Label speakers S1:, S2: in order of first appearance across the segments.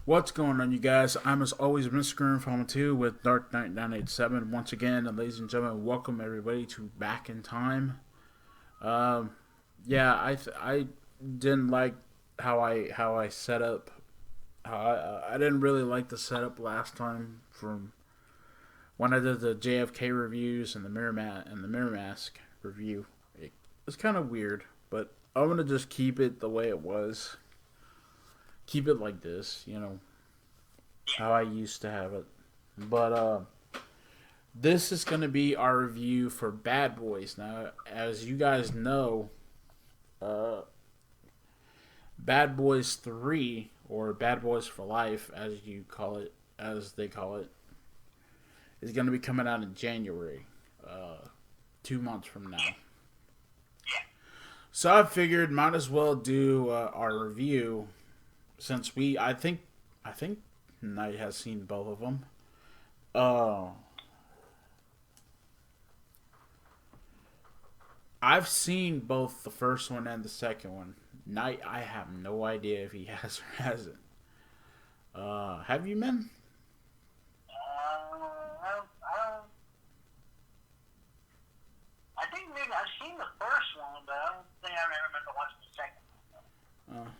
S1: What's going on, you guys? I'm as always Mr. Grimreaper 2 with Dark Knight 987. Once again, ladies and gentlemen, welcome everybody to Back in Time. Um, yeah, I didn't like how I set up. How I didn't really like the setup last time from when I did the JFK reviews and the Mirror Mask review. It was kind of weird, but I'm gonna just keep it the way it was. Keep it like this, how I used to have it. But this is going to be our review for Bad Boys. Now, as you guys know, uh, Bad Boys 3 or Bad Boys for Life, as they call it, is going to be coming out in January, 2 months from now. So I figured might as well do our review since I think Knight has seen both of them. Uh, I've seen both the first one and the second one. Knight, I have no idea if he has or hasn't. Have you, men?
S2: I think maybe I've seen the first one, but I don't think I remember watching the second one.
S1: Uh,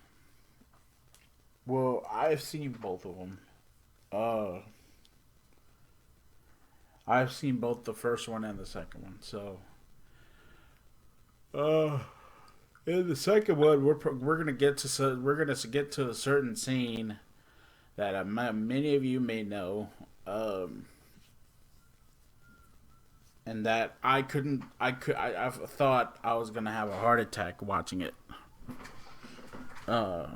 S1: well, I've seen both of them. Uh, I've seen both the first one and the second one. So, uh, in the second one, we're gonna get to a certain scene that many of you may know, and that I thought I was gonna have a heart attack watching it. Uh,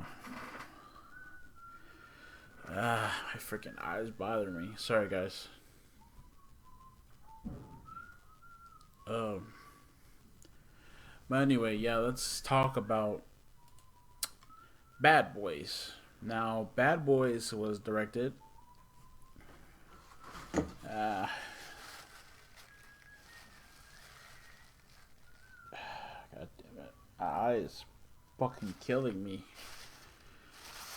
S1: my freaking eyes bother me. Sorry, guys. Um, but anyway, yeah, let's talk about Bad Boys. Now, Bad Boys was directed. Uh, God damn it. My eye is fucking killing me.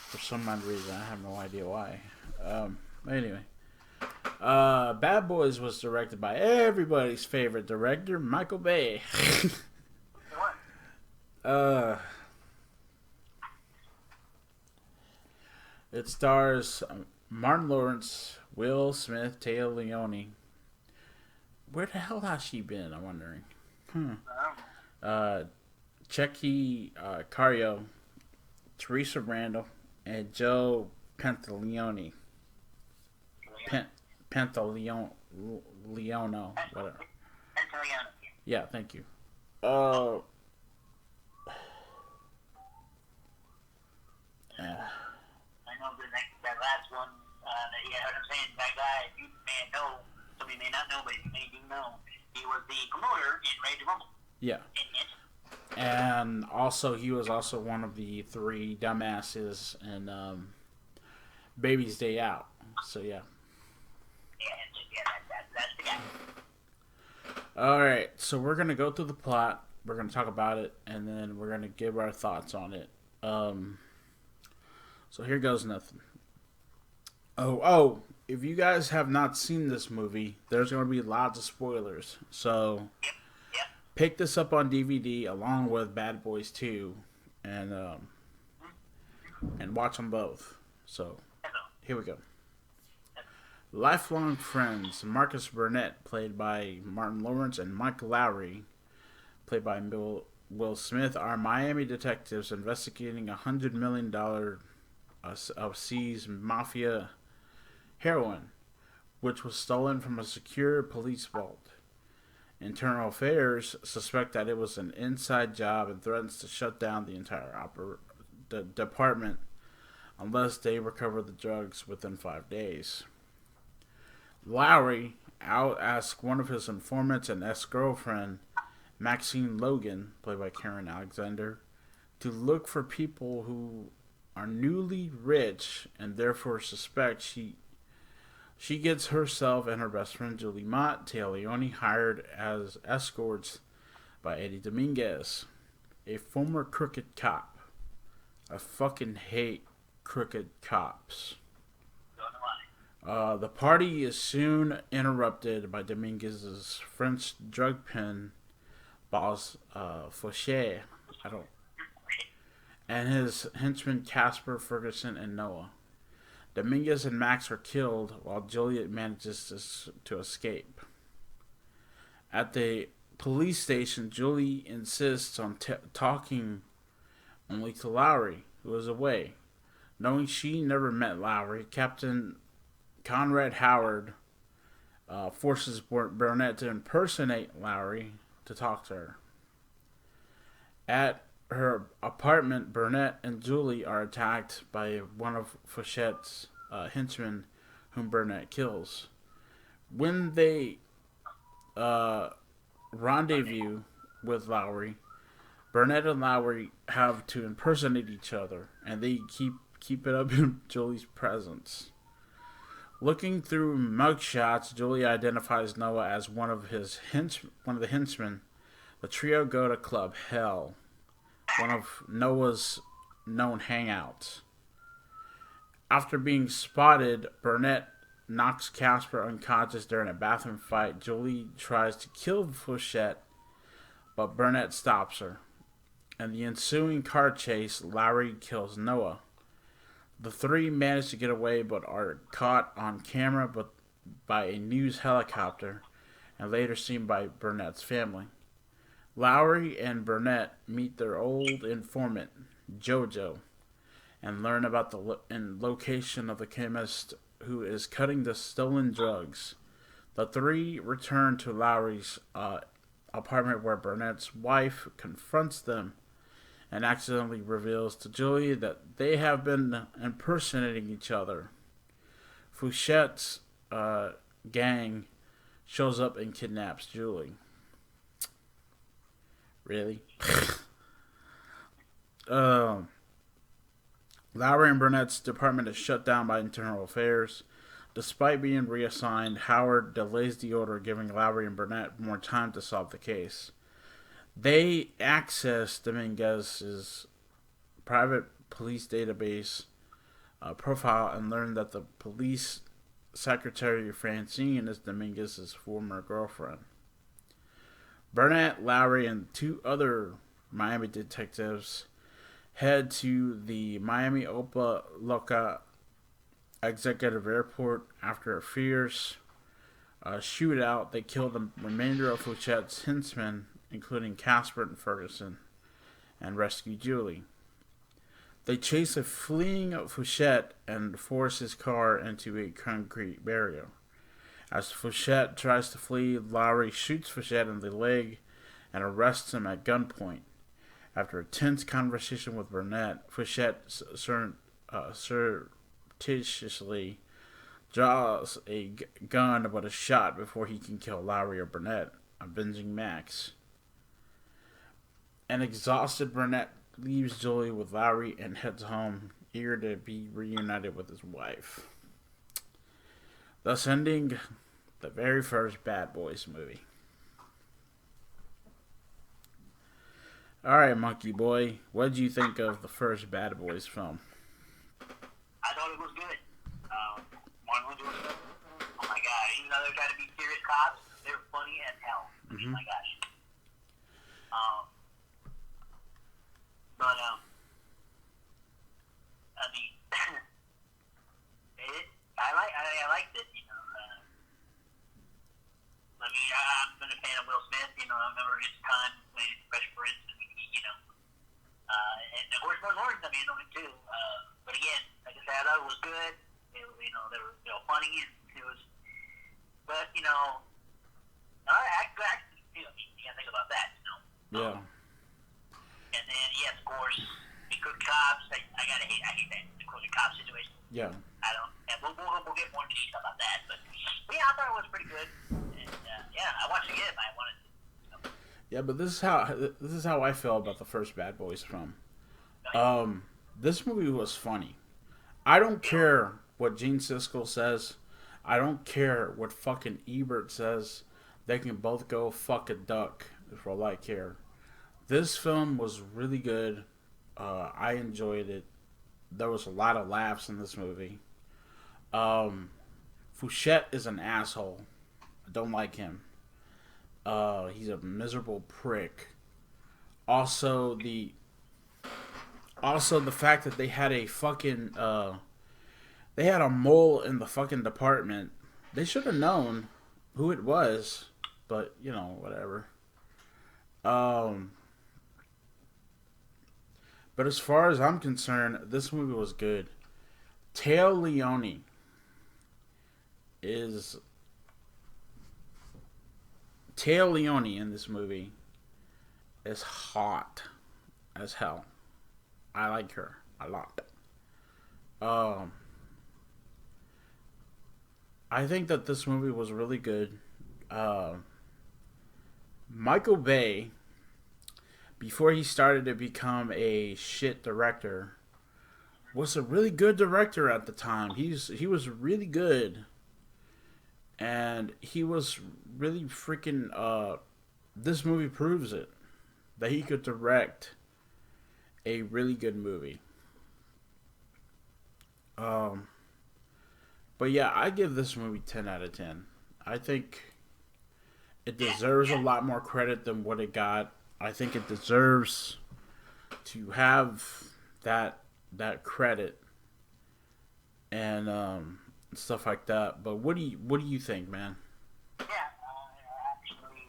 S1: For some odd reason. I have no idea why. Anyway. Bad Boys was directed by everybody's favorite director, Michael Bay.
S2: What?
S1: uh, it stars Martin Lawrence, Will Smith, Taylor Leone. Where the hell has she been? I'm wondering. Uh, Checky Cario, Teresa Randall, and Joe Pantaleone. Pantaleone, Leono, whatever. Yeah, thank you. Uh,
S2: I know that last one, yeah, what I'm saying, that guy, you may know, somebody may not know, but you may do know, he was the promoter in Ready to Rumble.
S1: yeah, and also he was also one of the three dumbasses in Baby's Day Out. So yeah.
S2: That's the guy.
S1: All right, so we're gonna go through the plot. We're gonna talk about it, and then we're gonna give our thoughts on it. So here goes nothing. Oh! If you guys have not seen this movie, there's gonna be lots of spoilers. So
S2: Yep.
S1: pick this up on DVD along with Bad Boys 2, and watch them both. So here we go. Lifelong friends Marcus Burnett, played by Martin Lawrence, and Mike Lowry, played by Will Smith, are Miami detectives investigating $100 million of seized mafia heroin, which was stolen from a secure police vault. Internal Affairs suspect that it was an inside job and threatens to shut down the entire the department unless they recover the drugs within 5 days. Lowry out-asks one of his informants and ex-girlfriend, Maxine Logan, played by Karen Alexander, to look for people who are newly rich and therefore suspect she gets herself and her best friend Julie Mott, Taylor Leone, hired as escorts by Eddie Dominguez, a former crooked cop. I fucking hate crooked cops. The party is soon interrupted by Dominguez's French drug pen boss, Fauché, I don't, and his henchmen Casper, Ferguson, and Noah. Dominguez and Max are killed while Juliet manages to escape. At the police station, Julie insists on talking only to Lowry, who is away. Knowing she never met Lowry, Captain Conrad Howard forces Burnett to impersonate Lowry to talk to her. At her apartment, Burnett and Julie are attacked by one of Fauchet's henchmen, whom Burnett kills. When they rendezvous with Lowry, Burnett and Lowry have to impersonate each other, and they keep it up in Julie's presence. Looking through mugshots, Julie identifies Noah as one of the henchmen. The trio go to Club Hell, one of Noah's known hangouts. After being spotted, Burnett knocks Casper unconscious during a bathroom fight. Julie tries to kill Fauchette, but Burnett stops her. In the ensuing car chase, Lowry kills Noah. The three manage to get away but are caught on camera by a news helicopter and later seen by Burnett's family. Lowry and Burnett meet their old informant, Jojo, and learn about the location of the chemist who is cutting the stolen drugs. The three return to Lowry's apartment where Burnett's wife confronts them and accidentally reveals to Julie that they have been impersonating each other. Fauchette's gang shows up and kidnaps Julie. Really? Lowry and Burnett's department is shut down by Internal Affairs. Despite being reassigned, Howard delays the order, giving Lowry and Burnett more time to solve the case. They access Dominguez's private police database profile and learn that the police secretary Francine is Dominguez's former girlfriend. Burnett, Lowry, and two other Miami detectives head to the Miami Opa Loca Executive Airport. After a fierce shootout, they kill the remainder of Fauchette's henchmen, including Casper and Ferguson, and rescue Julie. They chase a fleeing Fauchette and force his car into a concrete barrier. As Fauchette tries to flee, Lowry shoots Fauchette in the leg and arrests him at gunpoint. After a tense conversation with Burnett, Fauchette surreptitiously draws a gun but is shot before he can kill Lowry or Burnett, avenging Max. An exhausted Burnett leaves Julie with Lowry and heads home, eager to be reunited with his wife. Thus ending the very first Bad Boys movie. Alright, Monkey Boy, what did you think of the first Bad Boys film?
S2: I thought it was good. Martin was good. Oh my god, even though they're trying to be serious cops, they're funny as hell. Mm-hmm. Oh my gosh. But I mean, I liked it. You know, I mean, I've been a fan of Will Smith. You know, I remember his time playing Fresh Prince, and you know, and of course, Martin Lawrence. I mean, on it too. But again, like I said, I thought it was good. You know, they were funny, and it was. But you know, you can't think about that. You know.
S1: Yeah.
S2: And then, yes, of course, the good cops. I hate that the good cop situation.
S1: Yeah.
S2: I don't. And we'll get more into stuff about that. But yeah, I thought it was pretty good. And yeah, I watched it again. I wanted to. So.
S1: Yeah, but this is how I feel about the first Bad Boys film. This movie was funny. I don't care what Gene Siskel says. I don't care what fucking Ebert says. They can both go fuck a duck for all I care. This film was really good. I enjoyed it. There was a lot of laughs in this movie. Fouchette is an asshole. I don't like him. He's a miserable prick. Also the fact that they had a fucking they had a mole in the fucking department. They should have known who it was, but you know, whatever. Um, but as far as I'm concerned, this movie was good. Tao Leone is Tao Leone in this movie is hot as hell. I like her a lot. Um, I think that this movie was really good. Uh, Michael Bay, before he started to become a shit director, was a really good director at the time. He was really good, and he was really freaking. This movie proves it that he could direct a really good movie. Um, but yeah, I give this movie 10 out of 10. I think it deserves a lot more credit than what it got. I think it deserves to have that credit and stuff like that. But what do you think, man?
S2: Yeah, I actually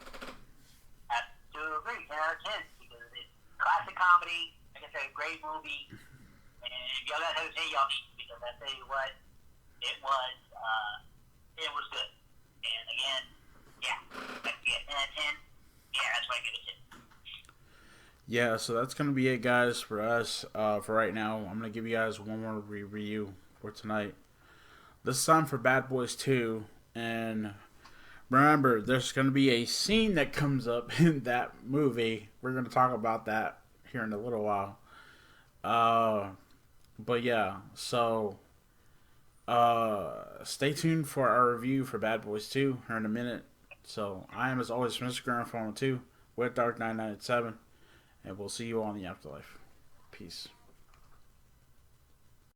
S2: have to agree. 10 out of 10 because it's classic comedy. Like I said, great movie. And if y'all got to say y'all should, because I tell you what, it was good. And again, yeah, like, yeah, 10 out of 10. Yeah, that's why I give it 10.
S1: Yeah, so that's gonna be it, guys, for us. For right now, I'm gonna give you guys one more review for tonight. This time for Bad Boys 2, and remember, there's gonna be a scene that comes up in that movie. We're gonna talk about that here in a little while. Uh, but yeah, so stay tuned for our review for Bad Boys 2 here in a minute. So I am, as always, Mr. Grimreaper 2 with Dark 997, and we'll see you all in the afterlife. Peace.